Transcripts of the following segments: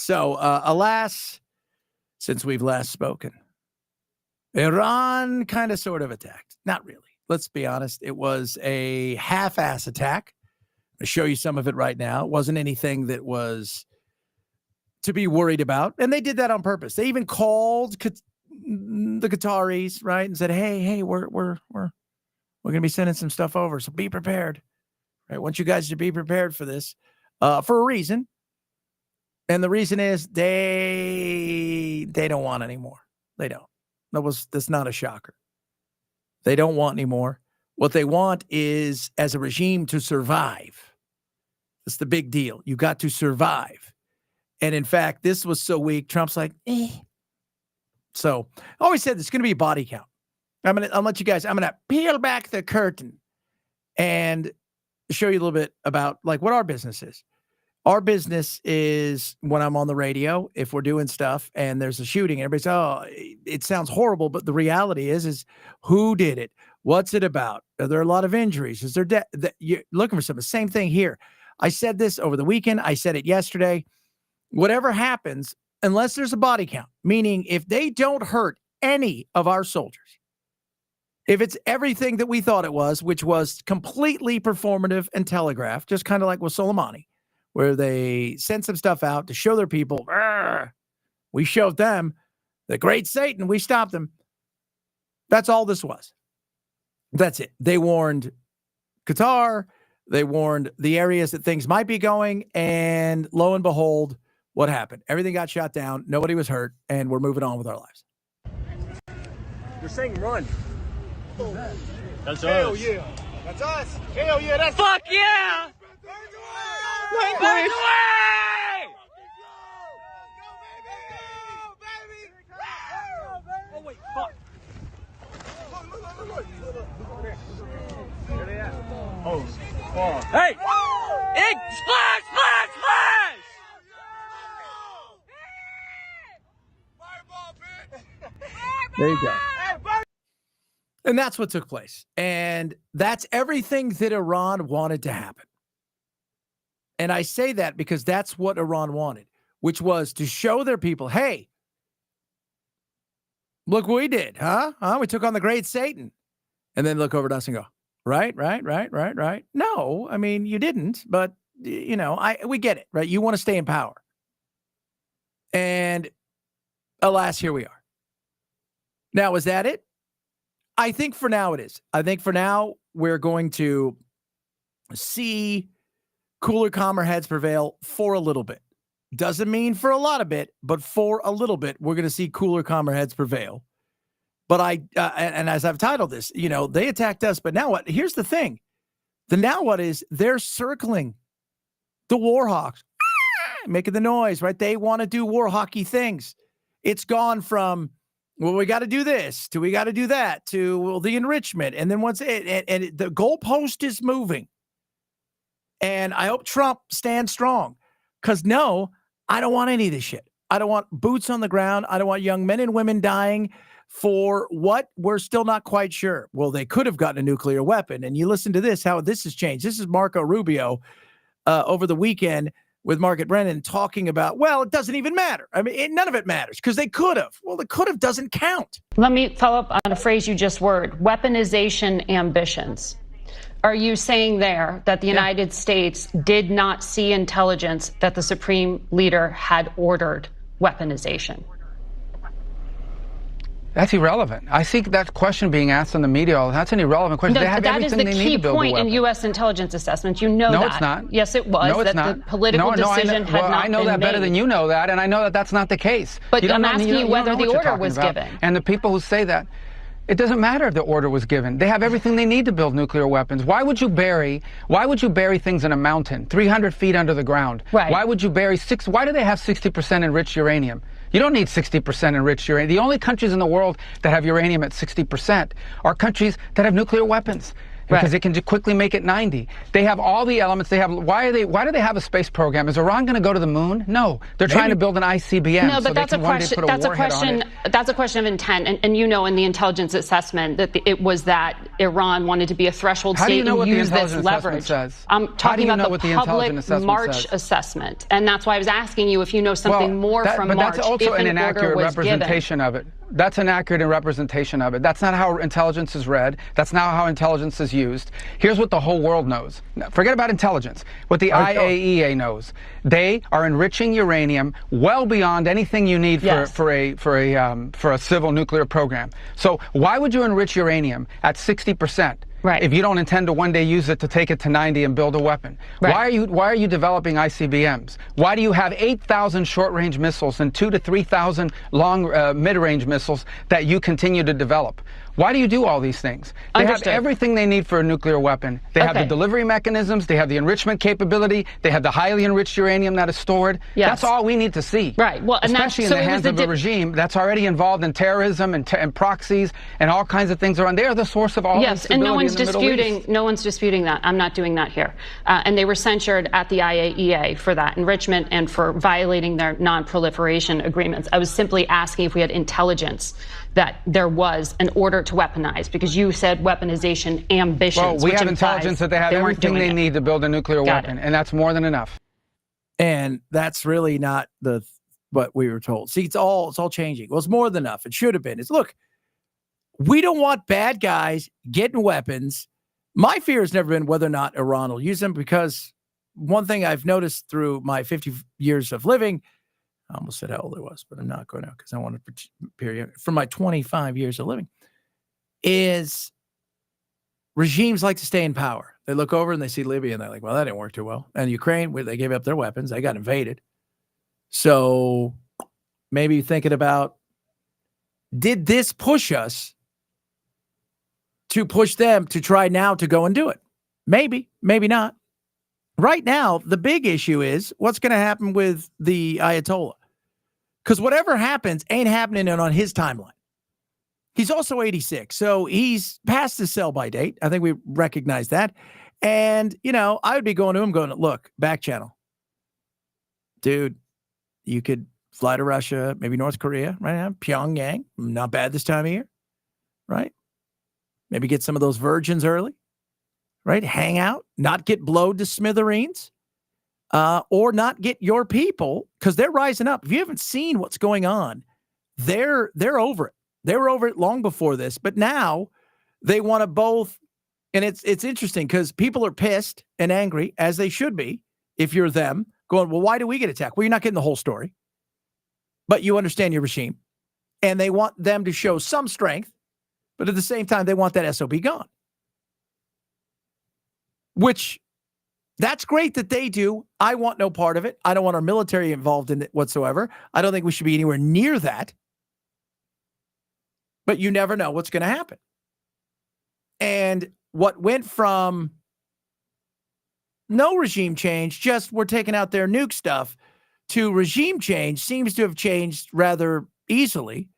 So, alas, since we've last spoken, Iran kind of sort of attacked. Not really. Let's be honest. It was a half-ass attack. I'll show you some of it right now. It wasn't anything that was to be worried about. And they did that on purpose. They even called the Qataris, right, and said, hey, we're going to be sending some stuff over, so be prepared. Right? I want you guys to be prepared for this for a reason. And the reason is they don't want any more. They don't. That's not a shocker. They don't want any more. What they want is, as a regime, to survive. That's the big deal. You got to survive. And in fact, this was so weak, Trump's like, eh. So I always said there's going to be a body count. I'll let you guys, I'm going to peel back the curtain and show you a little bit about like what our business is. Our business is when I'm on the radio, if we're doing stuff and there's a shooting, everybody says, oh, it sounds horrible, but the reality is who did it? What's it about? Are there a lot of injuries? Is there death? You're looking for something. Same thing here. I said this over the weekend. I said it yesterday. Whatever happens, unless there's a body count, meaning if they don't hurt any of our soldiers, if it's everything that we thought it was, which was completely performative and telegraphed, just kind of like with Soleimani, where they sent some stuff out to show their people, we showed them the great Satan, we stopped them. That's all this was. That's it. They warned Qatar, they warned the areas that things might be going, and lo and behold, what happened? Everything got shot down, nobody was hurt, and we're moving on with our lives. You're saying run. That's Hell us. yeah. That's us. Hell yeah, that's Fuck yeah! language. Oh wait, fuck. Where they at? Oh, fuck. Hey! Hey! Splash! Splash! Splash! There you go. And that's what took place. And that's everything that Iran wanted to happen. And I say that because that's what Iran wanted, which was to show their people, hey, look what we did, huh? We took on the great Satan. And then look over at us and go, right. No, I mean, you didn't, but, you know, we get it, right? You want to stay in power. And alas, here we are. Now, is that it? I think for now it is. I think for now we're going to see cooler, calmer heads prevail for a little bit. Doesn't mean for a lot of it, but for a little bit, we're going to see cooler, calmer heads prevail. But and as I've titled this, you know, they attacked us, but now what? Here's the thing. The now what is they're circling the Warhawks, making the noise, right? They want to do Warhawky things. It's gone from, well, we got to do this to we got to do that to well, the enrichment. And then once the goalpost is moving. And I hope Trump stands strong because no, I don't want any of this shit. I don't want boots on the ground. I don't want young men and women dying for what we're still not quite sure. Well, they could have gotten a nuclear weapon. And you listen to this, how this has changed. This is Marco Rubio over the weekend with Margaret Brennan talking about, well, it doesn't even matter. I mean, none of it matters because they could have. Well, the could have doesn't count. Let me follow up on a phrase you just word, weaponization ambitions. Are you saying there that the United States did not see intelligence that the Supreme Leader had ordered weaponization? That's irrelevant. I think that question being asked in the media, that's an irrelevant question. No, they have that is everything the they need key to build point a in weapon. U.S. intelligence assessments. You know no, that. No, it's not. Yes, it was. No, it's that not. The political decision had not been made. I know that better than you know that, and I know that that's not the case. But I'm asking you whether the order was given. And the people who say that, it doesn't matter if the order was given. They have everything they need to build nuclear weapons. Why would you bury things in a mountain, 300 feet under the ground? Right. Why would you bury why do they have 60% enriched uranium? You don't need 60% enriched uranium. The only countries in the world that have uranium at 60% are countries that have nuclear weapons. because it can quickly make it 90. They have all the elements. They have. Why do they have a space program? Is Iran going to go to the moon? No, they're trying to build an ICBM. No, but so that's a question. That's a question. That's a question of intent. And you know, in the intelligence assessment, that it was that Iran wanted to be a threshold state and use this leverage. I'm talking about the public March assessment, and that's why I was asking you if you know something more from March. But that's also an inaccurate representation of it. That's an accurate representation of it. That's not how intelligence is read. That's not how intelligence is used. Here's what the whole world knows. Now, forget about intelligence. What the IAEA knows. They are enriching uranium well beyond anything you need for a civil nuclear program. So why would you enrich uranium at 60%? Right. If you don't intend to one day use it to take it to 90 and build a weapon. Right. Why are you developing ICBMs? Why do you have 8,000 short-range missiles and 2,000 to 3,000 long mid-range missiles that you continue to develop? Why do you do all these things? They have everything they need for a nuclear weapon. They have the delivery mechanisms. They have the enrichment capability. They have the highly enriched uranium that is stored. Yes. That's all we need to see. Right. Well, especially in the hands of a regime that's already involved in terrorism and proxies and all kinds of things around. They are the source of all instability and no one's in the Middle East. No one's disputing that. I'm not doing that here. And they were censured at the IAEA for that enrichment and for violating their non-proliferation agreements. I was simply asking if we had intelligence that there was an order to weaponize, because you said weaponization ambitions. Well, we have intelligence that they have everything they need to build a nuclear weapon, and that's more than enough. And that's really not what we were told. See, it's all changing. Well, it's more than enough. It should have been. Look, we don't want bad guys getting weapons. My fear has never been whether or not Iran will use them, because one thing I've noticed through my 50 years of living, I almost said how old I was, but I'm not going to, because I want to period from my 25 years of living, is regimes like to stay in power. They look over and they see Libya and they're like, well, that didn't work too well. And Ukraine, where they gave up their weapons, they got invaded. So maybe thinking about, did this push us to push them to try now to go and do it? Maybe, maybe not. Right now, the big issue is what's going to happen with the Ayatollah. Because whatever happens ain't happening on his timeline. He's also 86, so he's past his sell-by date. I think we recognize that. And, I would be going to him going, look, back channel. Dude, you could fly to Russia, maybe North Korea right now, Pyongyang, not bad this time of year, right? Maybe get some of those virgins early, right? Hang out, not get blowed to smithereens. Or not get your people, because they're rising up. If you haven't seen what's going on, they're over it. They were over it long before this, but now they want to both. And it's interesting because people are pissed and angry, as they should be, if you're them, going, well, why do we get attacked? Well, you're not getting the whole story, but you understand your regime. And they want them to show some strength, but at the same time, they want that SOB gone. Which, that's great that they do. I want no part of it. I don't want our military involved in it whatsoever. I don't think we should be anywhere near that. But you never know what's going to happen. And what went from no regime change, just we're taking out their nuke stuff, to regime change seems to have changed rather easily,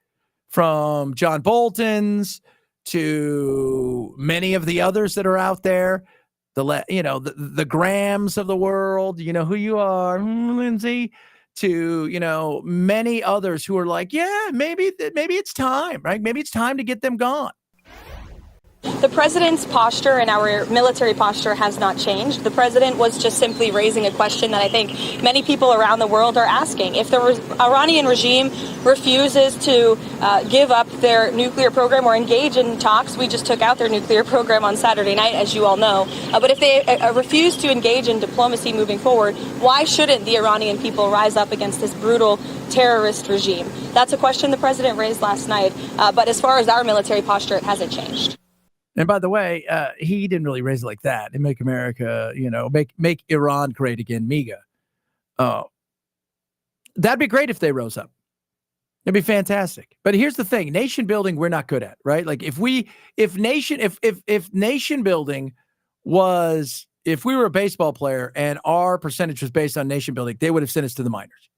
from John Bolton's to many of the others that are out there. The Grahams of the world, you know who you are, Lindsay, to, many others who are like, yeah, maybe it's time, right? Maybe it's time to get them gone. The president's posture and our military posture has not changed. The president was just simply raising a question that I think many people around the world are asking. If the Iranian regime refuses to give up their nuclear program or engage in talks, we just took out their nuclear program on Saturday night, as you all know. But if they refuse to engage in diplomacy moving forward, why shouldn't the Iranian people rise up against this brutal terrorist regime? That's a question the president raised last night. But as far as our military posture, it hasn't changed. And by the way, he didn't really raise it like that. And make America, make Iran great again, MIGA. That'd be great if they rose up. It'd be fantastic. But here's the thing: nation building, we're not good at, right? Like if nation building was, if we were a baseball player and our percentage was based on nation building, they would have sent us to the minors.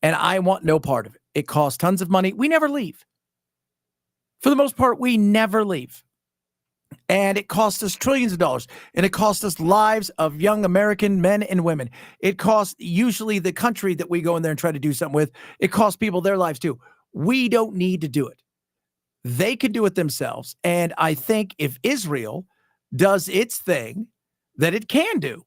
And I want no part of it. It costs tons of money. We never leave. For the most part, we never leave. And it cost us trillions of dollars. And it cost us lives of young American men and women. It costs usually the country that we go in there and try to do something with. It costs people their lives too. We don't need to do it. They can do it themselves. And I think if Israel does its thing that it can do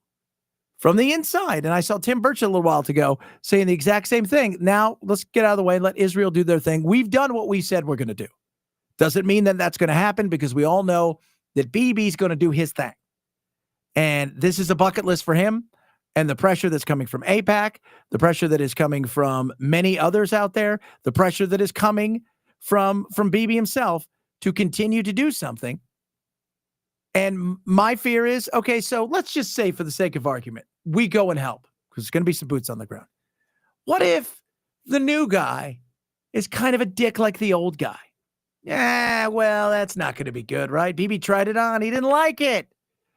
from the inside, and I saw Tim Burchett a little while ago saying the exact same thing. Now let's get out of the way and let Israel do their thing. We've done what we said we're going to do. Doesn't mean that that's going to happen, because we all know that BB's going to do his thing. And this is a bucket list for him. And the pressure that's coming from AIPAC, the pressure that is coming from many others out there, the pressure that is coming from BB himself to continue to do something. And my fear is, okay, so let's just say, for the sake of argument, we go and help, because there's going to be some boots on the ground. What if the new guy is kind of a dick like the old guy? Yeah, well, that's not going to be good, right? BB tried it on. He didn't like it.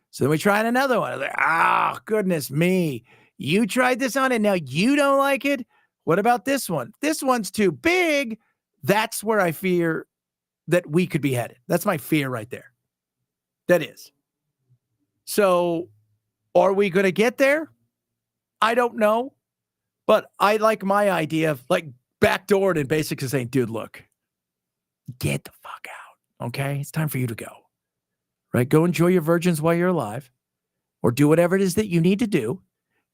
So then we tried another one. Like, goodness me. You tried this on and now you don't like it? What about this one? This one's too big. That's where I fear that we could be headed. That's my fear right there. That is. So are we going to get there? I don't know. But I like my idea of like backdoored and basically saying, dude, look, get the fuck out. Okay. It's time for you to go. Right. Go enjoy your virgins while you're alive, or do whatever it is that you need to do.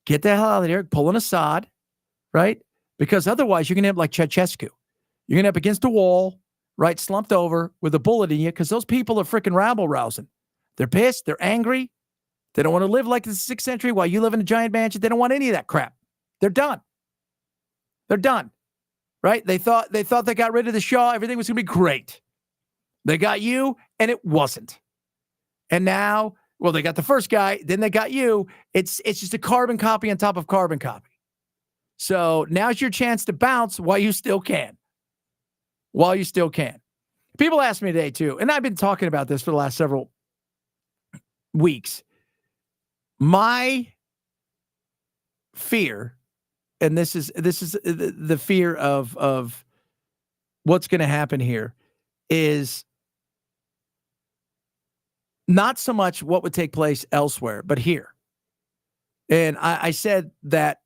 Get the hell out of there. Pull an Assad. Right. Because otherwise you're going to end up like Ceausescu. You're going to end up against a wall, right? Slumped over with a bullet in you, because those people are freaking rabble rousing. They're pissed. They're angry. They don't want to live like the 6th century while you live in a giant mansion. They don't want any of that crap. They're done. They're done. Right? They thought they got rid of the Shah. Everything was going to be great. They got you, and it wasn't. And now, well, they got the first guy, then they got you. It's just a carbon copy on top of carbon copy. So now's your chance to bounce while you still can. While you still can. People ask me today too, and I've been talking about this for the last several weeks. My fear, and this is the fear of what's going to happen here, is not so much what would take place elsewhere, but here. And I said that,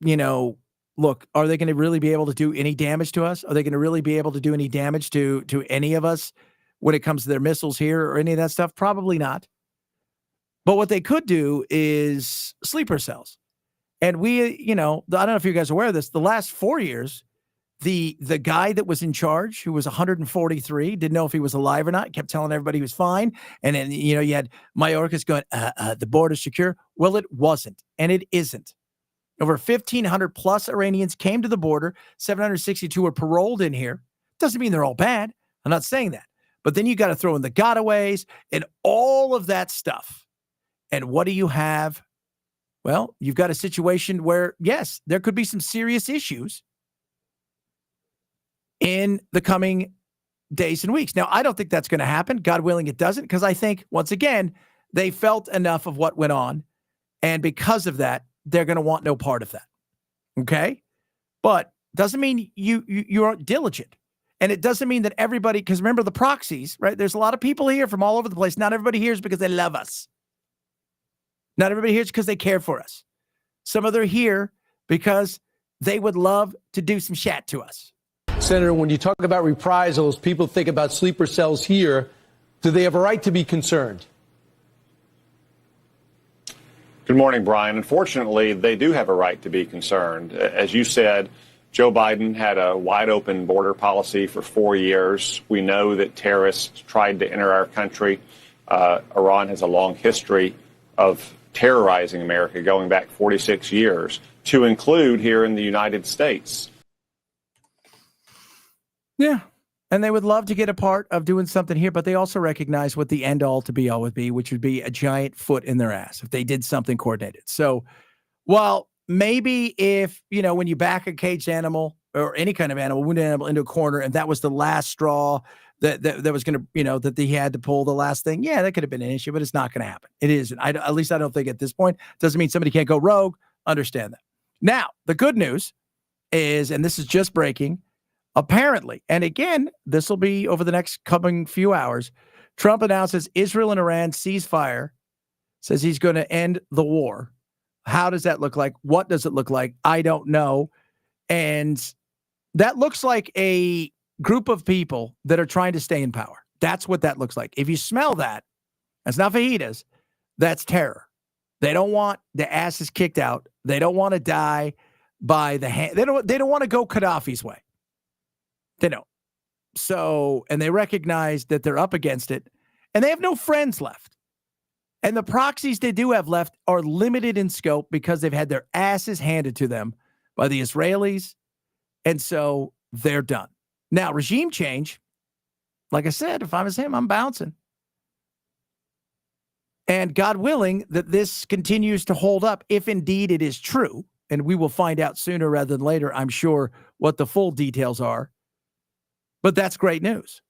look, are they going to really be able to do any damage to us? Are they going to really be able to do any damage to any of us when it comes to their missiles here or any of that stuff? Probably not. But what they could do is sleeper cells. And we, I don't know if you guys are aware of this, the last 4 years, the guy that was in charge, who was 143, didn't know if he was alive or not, kept telling everybody he was fine. And then, you had Mayorkas going, the border's secure. Well, it wasn't, and it isn't. Over 1,500 plus Iranians came to the border. 762 were paroled in here. Doesn't mean they're all bad. I'm not saying that. But then you got to throw in the gotaways and all of that stuff. And what do you have? Well, you've got a situation where, yes, there could be some serious issues in the coming days and weeks. Now, I don't think that's going to happen. God willing, it doesn't, because I think, once again, they felt enough of what went on. And because of that, they're going to want no part of that. Okay? But doesn't mean you aren't diligent. And it doesn't mean that everybody, because remember the proxies, right? There's a lot of people here from all over the place. Not everybody here is because they love us. Not everybody here is because they care for us. Some of them are here because they would love to do some shit to us. Senator, when you talk about reprisals, people think about sleeper cells here. Do they have a right to be concerned? Good morning, Brian. Unfortunately, they do have a right to be concerned. As you said, Joe Biden had a wide open border policy for 4 years. We know that terrorists tried to enter our country. Iran has a long history of terrorizing America going back 46 years, to include here in the United States. Yeah. And they would love to get a part of doing something here, but they also recognize what the end all to be all would be, which would be a giant foot in their ass if they did something coordinated. So, while maybe if, when you back a caged animal or any kind of animal, wounded animal into a corner, and that was the last straw that was going to, that he had to pull the last thing, yeah, that could have been an issue, but it's not going to happen. It isn't. At least I don't think at this point. Doesn't mean somebody can't go rogue. Understand that. Now, the good news is, and this is just breaking, apparently, and again, this will be over the next coming few hours, Trump announces Israel and Iran ceasefire, says he's going to end the war. How does that look like? What does it look like? I don't know. And that looks like a group of people that are trying to stay in power. That's what that looks like. If you smell that, that's not fajitas. That's terror. They don't want the asses kicked out. They don't want to die by the hand. They don't want to go Gaddafi's way. They don't. So, and they recognize that they're up against it, and they have no friends left. And the proxies they do have left are limited in scope because they've had their asses handed to them by the Israelis. And so they're done. Now, regime change, like I said, if I was him, I'm bouncing. And God willing that this continues to hold up, if indeed it is true, and we will find out sooner rather than later, I'm sure, what the full details are. But that's great news.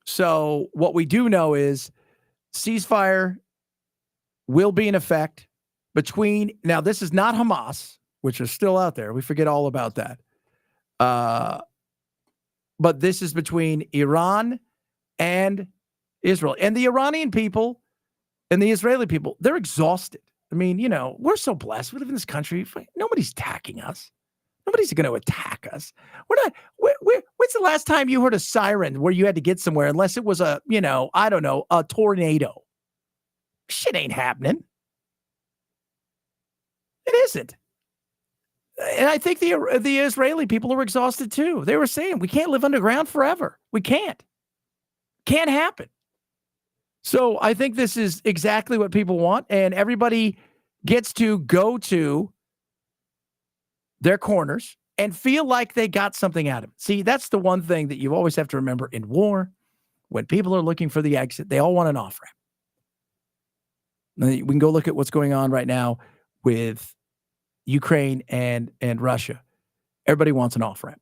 So what we do know is ceasefire will be in effect between, now this is not Hamas, which is still out there. We forget all about that. But this is between Iran and Israel. And the Iranian people and the Israeli people, they're exhausted. I mean, you know, we're so blessed. We live in this country. Nobody's attacking us. Nobody's going to attack us. We're not. When's the last time you heard a siren where you had to get somewhere, unless it was a, you know, I don't know, a tornado? Shit ain't happening. It isn't. And I think the Israeli people are exhausted too. They were saying, we can't live underground forever. We can't. Can't happen. So I think this is exactly what people want, and everybody gets to go to their corners and feel like they got something out of it. See, that's the one thing that you always have to remember in war. When people are looking for the exit, they all want an off-ramp. We can go look at what's going on right now with Ukraine and Russia. Everybody wants an off-ramp.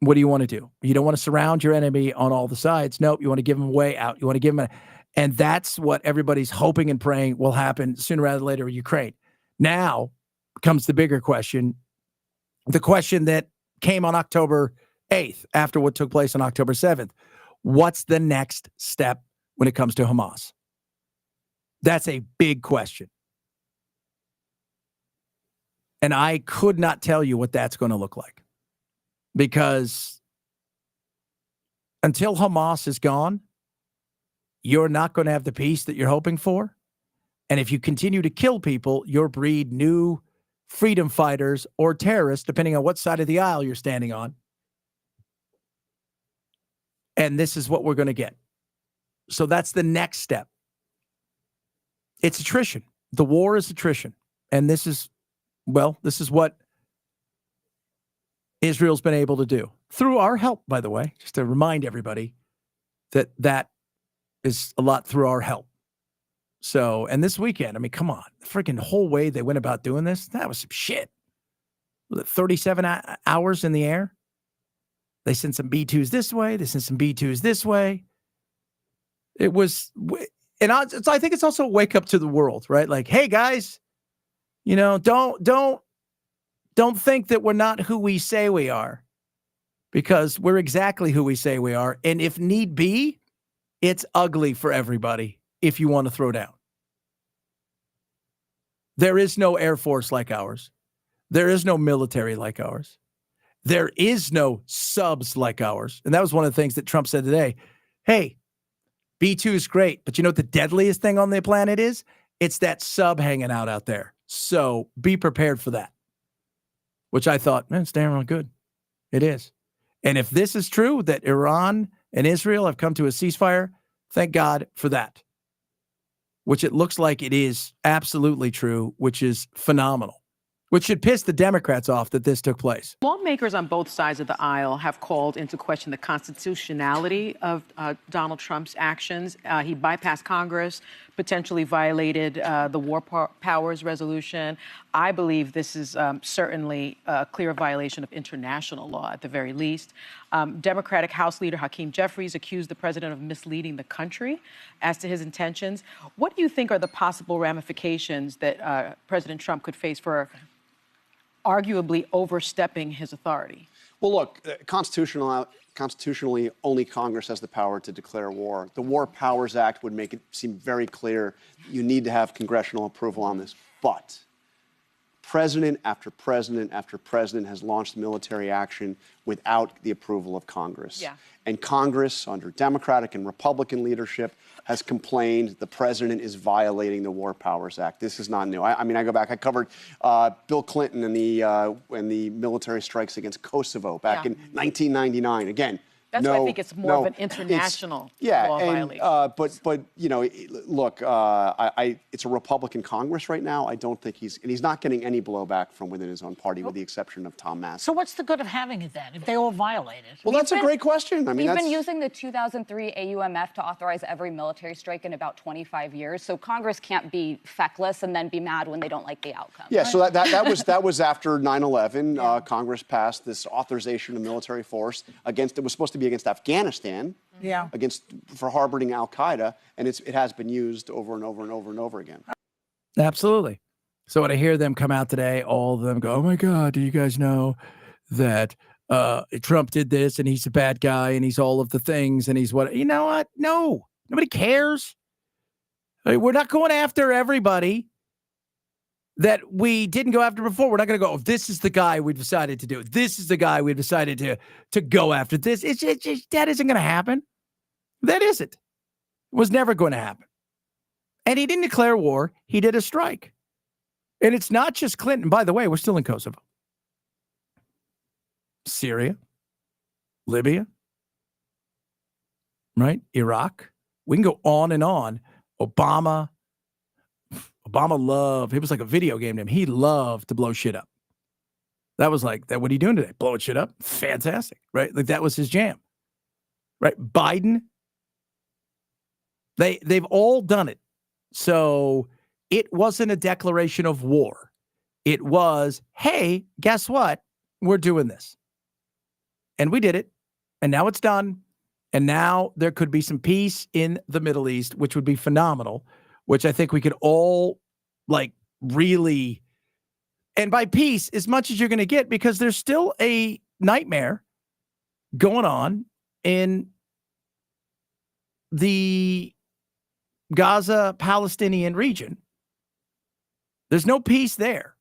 What do you want to do? You don't want to surround your enemy on all the sides. Nope. You want to give them a way out. You want to give them and that's what everybody's hoping and praying will happen sooner rather than later with Ukraine. Now comes the bigger question, the question that came on October 8th after what took place on October 7th. What's the next step when it comes to Hamas? That's a big question. And I could not tell you what that's going to look like. Because until Hamas is gone, you're not going to have the peace that you're hoping for. And if you continue to kill people, you'll breed new freedom fighters or terrorists, depending on what side of the aisle you're standing on. And this is what we're going to get. So that's the next step. It's attrition. The war is attrition. And this is what Israel's been able to do through our help, by the way, just to remind everybody that is a lot through our help. So, and this weekend, I mean, come on, the freaking whole way they went about doing this, that was some shit. 37 hours in the air. They sent some B-2s this way. They sent some B-2s this way. It was, and I think it's also a wake up to the world, right? Like, hey guys, you know, don't think that we're not who we say we are, because we're exactly who we say we are. And if need be, it's ugly for everybody if you want to throw down. There is no Air Force like ours. There is no military like ours. There is no subs like ours. And that was one of the things that Trump said today. Hey, B-2 is great, but you know what the deadliest thing on the planet is? It's that sub hanging out there. So be prepared for that. Which I thought, man, it's damn good. It is. And if this is true, that Iran and Israel have come to a ceasefire, thank God for that. Which it looks like it is absolutely true, which is phenomenal. Which should piss the Democrats off that this took place. Lawmakers on both sides of the aisle have called into question the constitutionality of Donald Trump's actions. He bypassed Congress, potentially violated the War Powers Resolution. I believe this is certainly a clear violation of international law, at the very least. Democratic House Leader Hakeem Jeffries accused the president of misleading the country as to his intentions. What do you think are the possible ramifications that President Trump could face for arguably overstepping his authority? Well, look, constitutional constitutionally, only Congress has the power to declare war. The War Powers Act would make it seem very clear you need to have congressional approval on this. But president after president after president has launched military action without the approval of Congress. Yeah. And Congress, under Democratic and Republican leadership, has complained the president is violating the War Powers Act. This is not new. I mean, I go back. I covered Bill Clinton and the military strikes against Kosovo back in 1999. Again. That's why I think it's more of an international law violation. But you know, look, it's a Republican Congress right now. I don't think he's not getting any blowback from within his own party, with the exception of Tom Massie. So what's the good of having it then, if they all violate it? Well, that's a great question. I mean, we've been using the 2003 AUMF to authorize every military strike in about 25 years. So Congress can't be feckless and then be mad when they don't like the outcome. Yeah. So that was after 9/11. Congress passed this authorization of military force against. It was supposed to be against Afghanistan, for harboring Al Qaeda, and it has been used over and over and over and over again. Absolutely. So when I hear them come out today, all of them go, "Oh my God, do you guys know that Trump did this and he's a bad guy and he's all of the things and he's what?" You know what? No, nobody cares. I mean, we're not going after everybody that we didn't go after before. We're not going to go, "Oh, this is the guy we decided to do. This is the guy we decided to go after." This it's just, that isn't going to happen. That isn't. It was never going to happen. And he didn't declare war. He did a strike. And it's not just Clinton. By the way, we're still in Kosovo, Syria, Libya, right? Iraq. We can go on and on. Obama loved, it was like a video game to him. He loved to blow shit up. That was like, what are you doing today? Blowing shit up? Fantastic, right? Like that was his jam, right? Biden, they've all done it. So it wasn't a declaration of war. It was, hey, guess what? We're doing this. And we did it. And now it's done. And now there could be some peace in the Middle East, which would be phenomenal, which I think we could all like really, and by peace, as much as you're going to get, because there's still a nightmare going on in the Gaza Palestinian region. There's no peace there.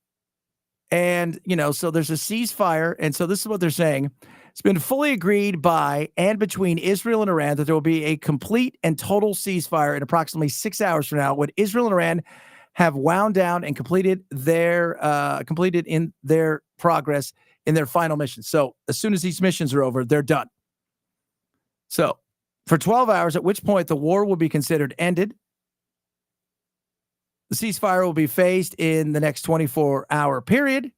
And, you know, so there's a ceasefire. And so this is what they're saying. It's been fully agreed by and between Israel and Iran that there will be a complete and total ceasefire in approximately 6 hours from now, when Israel and Iran have wound down and completed in their progress in their final mission. So as soon as these missions are over, they're done. So for 12 hours, at which point the war will be considered ended. The ceasefire will be phased in the next 24-hour period.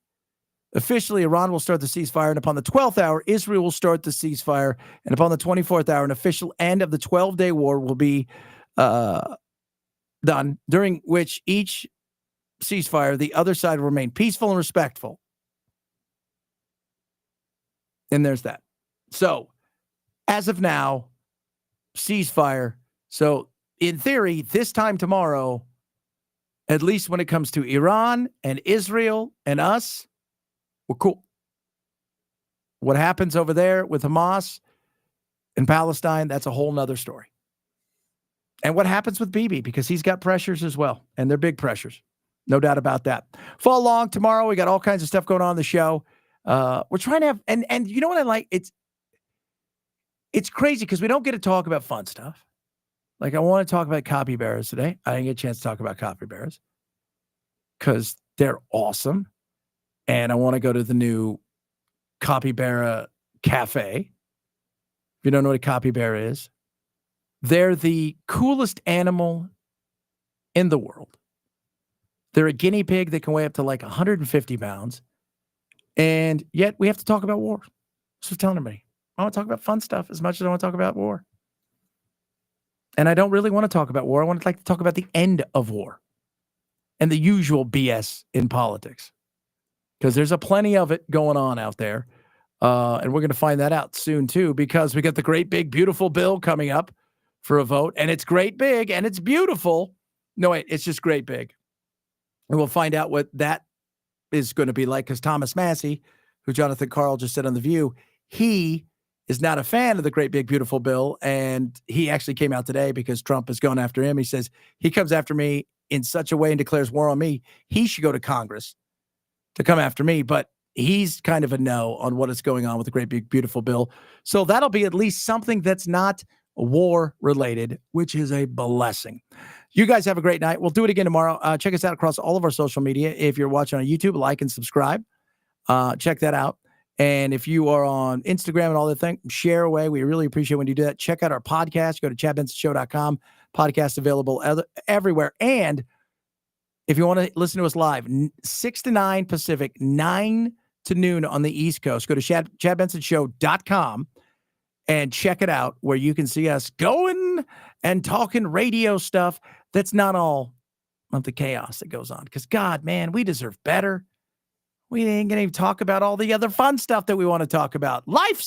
Officially, Iran will start the ceasefire, and upon the 12th hour, Israel will start the ceasefire, and upon the 24th hour, an official end of the 12-day war will be done, during which each ceasefire, the other side will remain peaceful and respectful. And there's that. So, as of now, ceasefire. So, in theory, this time tomorrow, at least when it comes to Iran and Israel and us, we're cool. What happens over there with Hamas in Palestine, that's a whole nother story. And what happens with Bibi, because he's got pressures as well, and they're big pressures. No doubt about that. Follow along tomorrow. We got all kinds of stuff going on in the show. We're trying to have, and you know what I like? It's crazy because we don't get to talk about fun stuff. Like I want to talk about capybaras today. I didn't get a chance to talk about capybaras because they're awesome. And I want to go to the new capybara cafe. If you don't know what a capybara is, they're the coolest animal in the world. They're a guinea pig that can weigh up to like 150 pounds. And yet we have to talk about war. So telling everybody, I want to talk about fun stuff as much as I want to talk about war. And I don't really want to talk about war. I want to like to talk about the end of war and the usual BS in politics. Because there's a plenty of it going on out there. And we're going to find that out soon, too, because we got the great, big, beautiful bill coming up for a vote. And it's great, big, and it's beautiful. No, wait, it's just great, big. And we'll find out what that is going to be like, because Thomas Massie, who Jonathan Karl just said on The View, he is not a fan of the great big beautiful bill, and he actually came out today because Trump is going after him. He says he comes after me in such a way and declares war on me. He should go to Congress to come after me, but he's kind of a no on what is going on with the great big beautiful bill. So that'll be at least something that's not war related, which is a blessing. You guys have a great night. We'll do it again tomorrow. Check us out across all of our social media. If you're watching on YouTube, like and subscribe. Check that out. And if you are on Instagram and all that thing, share away. We really appreciate when you do that. Check out our podcast. Go to chadbensonshow.com. Podcast available everywhere. And if you want to listen to us live, 6 to 9 Pacific, 9 to noon on the East Coast, go to chadbensonshow.com and check it out, where you can see us going and talking radio stuff that's not all of the chaos that goes on. Because, God, man, we deserve better. We ain't going to even talk about all the other fun stuff that we want to talk about. Life stuff.